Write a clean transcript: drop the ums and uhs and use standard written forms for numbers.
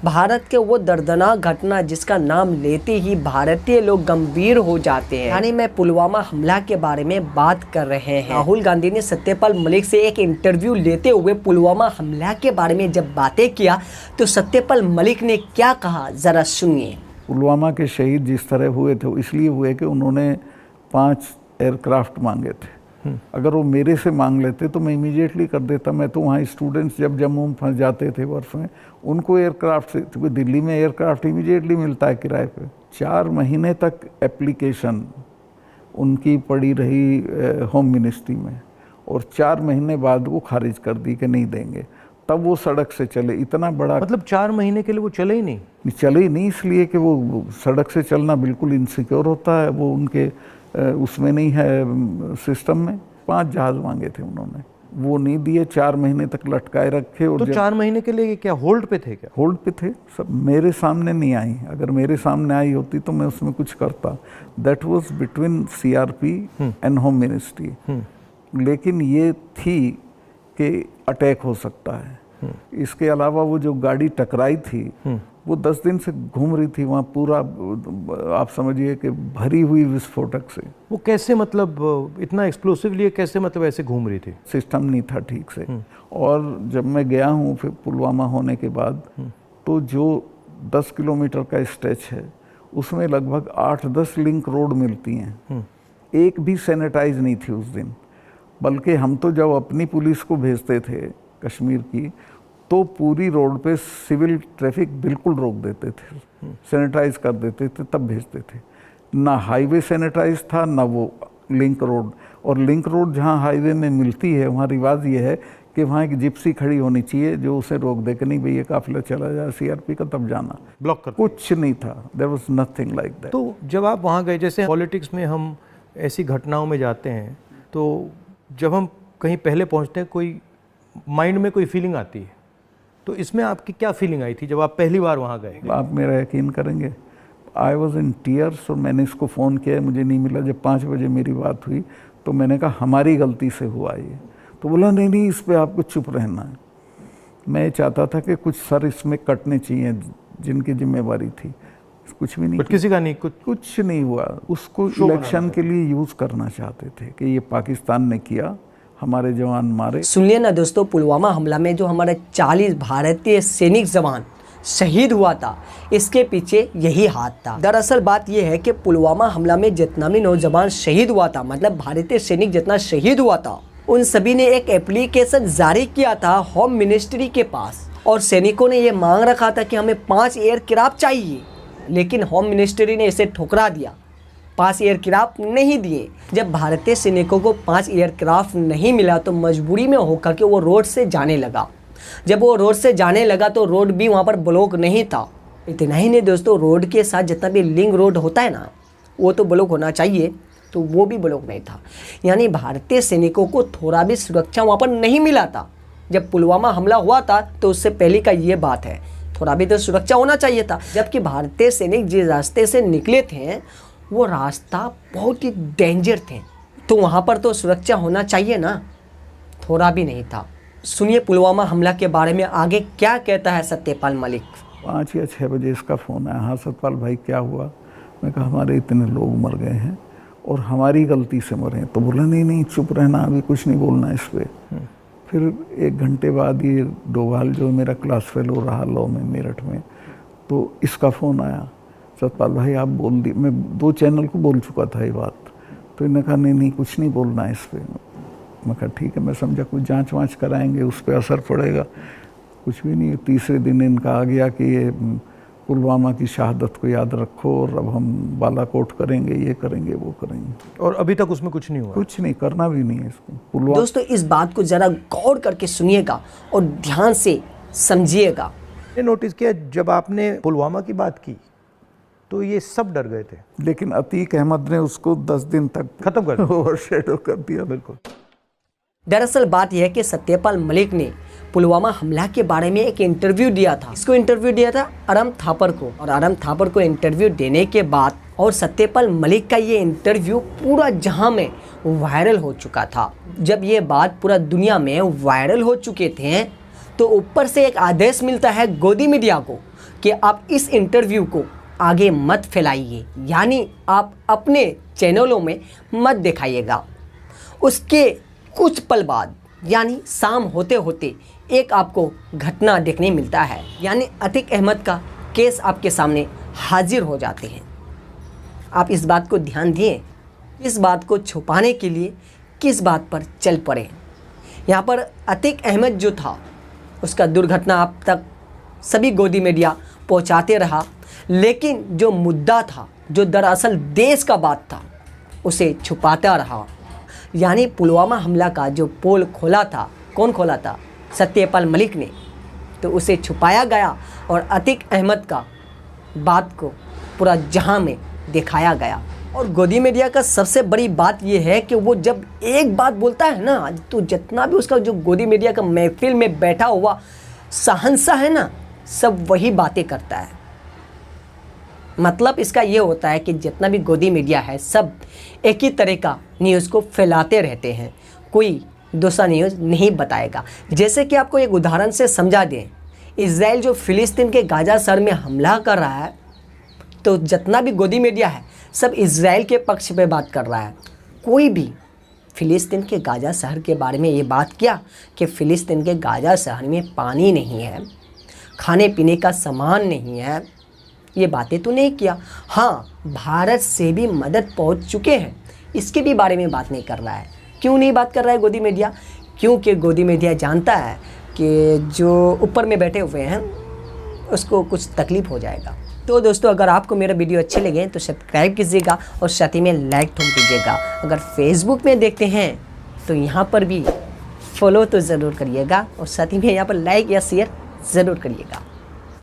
भारत के वो दर्दनाक घटना जिसका नाम लेते ही भारतीय लोग गंभीर हो जाते हैं, यानी मैं पुलवामा हमला के बारे में बात कर रहे हैं। राहुल गांधी ने सत्यपाल मलिक से एक इंटरव्यू लेते हुए पुलवामा हमला के बारे में जब बातें किया तो सत्यपाल मलिक ने क्या कहा, जरा सुनिए। पुलवामा के शहीद जिस तरह हुए थे वो इसलिए हुए कि उन्होंने 5 एयरक्राफ्ट मांगे थे। अगर वो मेरे से मांग लेते तो मैं इमीडिएटली कर देता। मैं तो वहाँ स्टूडेंट्स जब जम्मू में फंस जाते थे बर्फ में, उनको एयरक्राफ्ट से, क्योंकि दिल्ली में एयरक्राफ्ट इमीडिएटली मिलता है किराए पे। 4 महीने तक एप्लीकेशन उनकी पड़ी रही होम मिनिस्ट्री में, और 4 महीने बाद वो खारिज कर दी कि नहीं देंगे। तब वो सड़क से चले। इतना बड़ा, मतलब 4 महीने के लिए वो चले ही नहीं? चले ही नहीं, इसलिए कि वो सड़क से चलना बिल्कुल इनसिक्योर होता है, वो उनके उसमें नहीं है सिस्टम में। 5 जहाज मांगे थे उन्होंने, वो नहीं दिए। 4 महीने तक लटकाए रखे। और तो 4 महीने के लिए क्या होल्ड पे थे? क्या होल्ड पे थे? सब मेरे सामने नहीं आई। अगर मेरे सामने आई होती तो मैं उसमें कुछ करता। That was between CRP and home ministry. लेकिन ये थी कि अटैक हो सकता है। इसके अलावा वो जो गाड़ी टकराई थी वो 10 दिन से घूम रही थी वहाँ, पूरा आप समझिए कि भरी हुई विस्फोटक से। वो कैसे, मतलब इतना एक्सप्लोसिवली कैसे, मतलब ऐसे घूम रही थी? सिस्टम नहीं था ठीक से। और जब मैं गया हूँ फिर पुलवामा होने के बाद, तो जो 10 किलोमीटर का स्ट्रेच है उसमें लगभग 8-10 लिंक रोड मिलती हैं। एक भी सैनिटाइज नहीं थी उस दिन। बल्कि हम तो जब अपनी पुलिस को भेजते थे कश्मीर की, तो पूरी रोड पे सिविल ट्रैफिक बिल्कुल रोक देते थे, सैनिटाइज कर देते थे, तब भेजते थे। ना हाईवे सैनिटाइज था, ना वो लिंक रोड। और लिंक रोड जहाँ हाईवे में मिलती है वहाँ रिवाज ये है कि वहाँ एक जिप्सी खड़ी होनी चाहिए जो उसे रोक दे कि नहीं भाई ये काफिला चला जाए सीआरपी का, तब जाना। ब्लॉक कर कुछ नहीं था, there was nothing like that. तो जब आप वहाँ गए, जैसे पॉलिटिक्स में हम ऐसी घटनाओं में जाते हैं, तो जब हम कहीं पहले पहुँचते हैं, कोई माइंड में कोई फीलिंग आती है, तो इसमें आपकी क्या फीलिंग आई थी जब आप पहली बार वहाँ गए? आप मेरा यकीन करेंगे, आई वॉज इन टीयर्स। और मैंने इसको फ़ोन किया, मुझे नहीं मिला। जब 5 बजे मेरी बात हुई तो मैंने कहा हमारी गलती से हुआ ये। तो बोला नहीं, इस पर आपको चुप रहना है। मैं चाहता था कि कुछ सर इसमें कटने चाहिए जिनकी जिम्मेवारी थी। कुछ भी नहीं, किसी का नहीं, कुछ नहीं हुआ। उसको इलेक्शन के लिए यूज़ करना चाहते थे कि ये पाकिस्तान ने किया, हमारे जवान मारे। सुनिए ना दोस्तों, पुलवामा हमला में जो हमारे 40 भारतीय सैनिक जवान शहीद हुआ था, इसके पीछे यही हाथ था। दरअसल बात यह है कि पुलवामा हमला में जितना भी नौजवान शहीद हुआ था, मतलब भारतीय सैनिक जितना शहीद हुआ था, उन सभी ने एक एप्लीकेशन जारी किया था होम मिनिस्ट्री के पास, और सैनिकों ने यह मांग रखा था कि हमें 5 एयरक्राफ्ट चाहिए। लेकिन होम मिनिस्ट्री ने इसे ठुकरा दिया, 5 एयरक्राफ्ट नहीं दिए। जब भारतीय सैनिकों को 5 एयरक्राफ्ट नहीं मिला तो मजबूरी में होकर के वो रोड से जाने लगा। जब वो रोड से जाने लगा तो रोड भी वहाँ पर ब्लॉक नहीं था। इतना ही नहीं दोस्तों, रोड के साथ जितना भी लिंक रोड होता है ना, वो तो ब्लॉक होना चाहिए, तो वो भी ब्लॉक नहीं था। यानी भारतीय सैनिकों को थोड़ा भी सुरक्षा वहाँ पर नहीं मिला था। जब पुलवामा हमला हुआ था तो उससे पहले का ये बात है, थोड़ा भी तो सुरक्षा होना चाहिए था। जबकि भारतीय सैनिक जिस रास्ते से निकले थे वो रास्ता बहुत ही डेंजर थे, तो वहाँ पर तो सुरक्षा होना चाहिए ना, थोड़ा भी नहीं था। सुनिए पुलवामा हमला के बारे में आगे क्या कहता है सत्यपाल मलिक। 5 या 6 बजे इसका फ़ोन आया, हाँ सत्यपाल भाई क्या हुआ? मैं कहा हमारे इतने लोग मर गए हैं और हमारी गलती से मरे हैं। तो बोला नहीं चुप रहना, अभी कुछ नहीं बोलना इस पर। फिर 1 घंटे बाद ये डोभाल जो मेरा क्लास फेलो रहा लॉ में मेरठ में, तो इसका फ़ोन आया, सत्यपाल भाई आप बोल दी। मैं 2 चैनल को बोल चुका था ये बात। तो इन्होंने कहा नहीं कुछ नहीं बोलना है इस पर। मैं कहा ठीक है, मैं समझा कुछ जांच वाँच कराएंगे, उस पर असर पड़ेगा। कुछ भी नहीं। तीसरे दिन इनका आ गया कि ये पुलवामा की शहादत को याद रखो और अब हम बालाकोट करेंगे, ये करेंगे, वो करेंगे। और अभी तक उसमें कुछ नहीं हुआ? कुछ नहीं, करना भी नहीं है इसको। दोस्तों इस बात को जरा गौर करके सुनिएगा और ध्यान से समझिएगा। नोटिस किया जब आपने पुलवामा की बात की तो ये सब डर गए थे, लेकिन अतीक अहमद ने उसको 10 दिन तक खत्म कर दिया, ओवरशैडो कर दिया। बिल्कुल। दरअसल बात यह है कि सत्यपाल मलिक ने पुलवामा हमला के बारे में एक इंटरव्यू दिया था। इसको इंटरव्यू दिया था अरम थापर को, और अरम थापर को इंटरव्यू देने के बाद और सत्यपाल मलिक का ये इंटरव्यू पूरा जहां में वायरल हो चुका था। जब ये बात पूरा दुनिया में वायरल हो चुके थे तो ऊपर से एक आदेश मिलता है गोदी मीडिया को कि आप इस इंटरव्यू को आगे मत फैलाइए, यानी आप अपने चैनलों में मत दिखाइएगा। उसके कुछ पल बाद यानी शाम होते होते एक आपको घटना देखने मिलता है, यानी अतीक अहमद का केस आपके सामने हाजिर हो जाते हैं। आप इस बात को ध्यान दिए, इस बात को छुपाने के लिए किस बात पर चल पड़े। यहाँ पर अतीक अहमद जो था उसका दुर्घटना आप तक सभी गोदी मीडिया पहुँचाते रहा, लेकिन जो मुद्दा था, जो दरअसल देश का बात था, उसे छुपाता रहा। यानी पुलवामा हमला का जो पोल खोला था, कौन खोला था? सत्यपाल मलिक ने। तो उसे छुपाया गया और अतीक अहमद का बात को पूरा जहां में दिखाया गया। और गोदी मीडिया का सबसे बड़ी बात यह है कि वो जब एक बात बोलता है ना, तो जितना भी उसका जो गोदी मीडिया का महफिल में बैठा हुआ शहंशाह है ना, सब वही बातें करता है। मतलब इसका ये होता है कि जितना भी गोदी मीडिया है सब एक ही तरह का न्यूज़ को फैलाते रहते हैं, कोई दूसरा न्यूज़ नहीं बताएगा। जैसे कि आपको एक उदाहरण से समझा दें, इजराइल जो फ़िलिस्तीन के गाज़ा शहर में हमला कर रहा है, तो जितना भी गोदी मीडिया है सब इजराइल के पक्ष पे बात कर रहा है। कोई भी फ़िलिस्तीन के गाज़ा शहर के बारे में ये बात किया कि फ़िलिस्तीन के गाज़ा शहर में पानी नहीं है, खाने पीने का सामान नहीं है, ये बातें तो नहीं किया। हाँ, भारत से भी मदद पहुंच चुके हैं, इसके भी बारे में बात नहीं कर रहा है। क्यों नहीं बात कर रहा है गोदी मीडिया? क्योंकि गोदी मीडिया जानता है कि जो ऊपर में बैठे हुए हैं उसको कुछ तकलीफ़ हो जाएगा। तो दोस्तों, अगर आपको मेरा वीडियो अच्छे लगे तो सब्सक्राइब कीजिएगा और साथ ही में लाइक ठोक दीजिएगा। अगर फेसबुक में देखते हैं तो यहाँ पर भी फॉलो तो ज़रूर करिएगा और साथ ही में यहाँ पर लाइक या शेयर ज़रूर करिएगा।